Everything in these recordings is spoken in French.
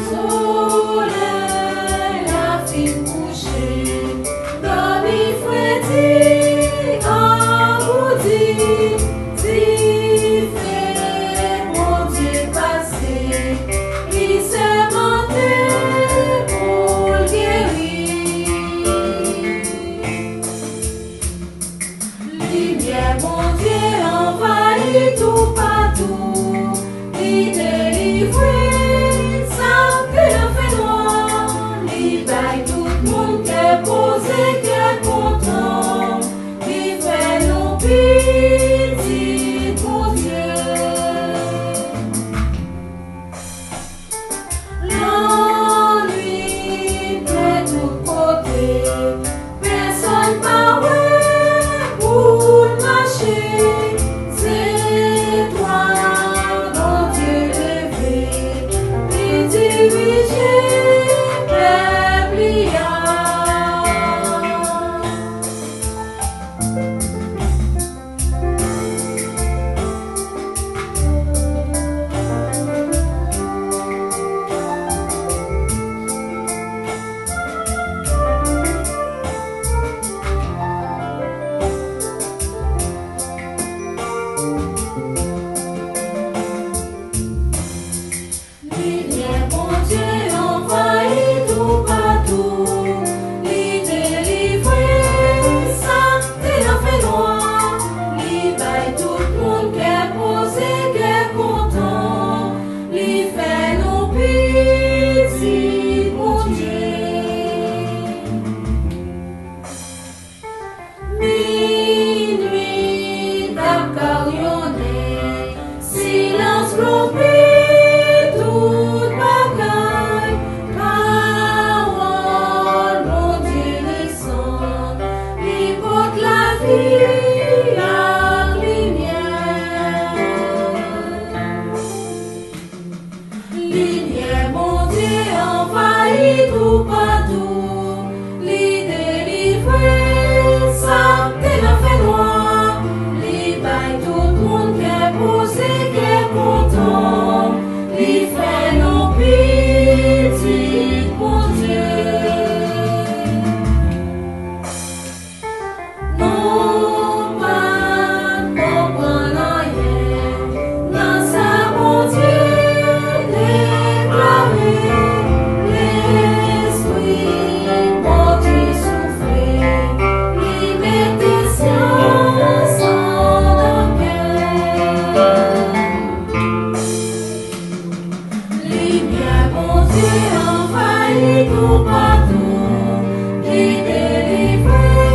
soleil a fin couché, demi fouetti, aboudi, si fait mon Dieu passé, lui se mentait pour le guérir. Lumière, mon Dieu, envahit tout partout, lui délivrer, sans que le fait noir, lui baille tout le monde qui est posé, qui est content, lui fait nos petits, mon Dieu. L'ennui de tous côtés, personne paraît pour marcher. C'est toi, mon Dieu levé, qui dirigeait peuple Lumière, mon Dieu, envahit tout partout, lui délivrer, sans que le fait noir, lui baille tout le monde qui est posé, qui est content, lui fait nos petits, mon Dieu. Minuit d'acarionné, silence globé, toute bagaille, parole, mon Dieu descend, lui porte la vie, la lumière. Lumière, mon Dieu, envahit tout partout, lui délivrer, sans que le fait noir, lui baille tout le monde qui est posé, qui est content, lui fait nos petits, mon Dieu. Non pas comprendre rien, dans sa mon Dieu déclaré, l'esprit mon Dieu soufflé, lui mettait science en nos cœurs. Lumière, mon Dieu, envahit tout partout, lui délivrer,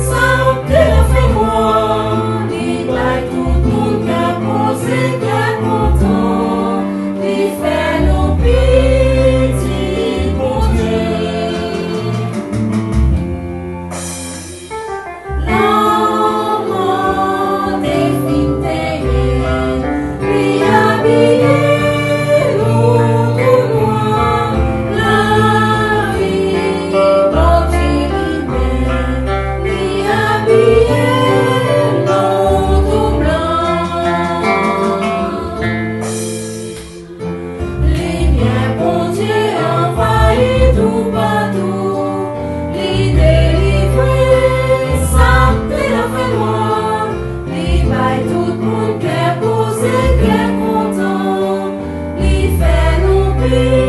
sans que le fait noir, lui baille tout le monde qui est posé, qui est content, lui fait nos petits, mon Dieu. L'homme défini, lui habillé, nous tout noir, la vie, mon Dieu libère, lui habillé, nous tout blanc. Lumière, mon Dieu, envahit tout partout, lui délivrer, sans que le fait noir, lui baille tout le monde qui est posé, qui est content, lui fait nos petits.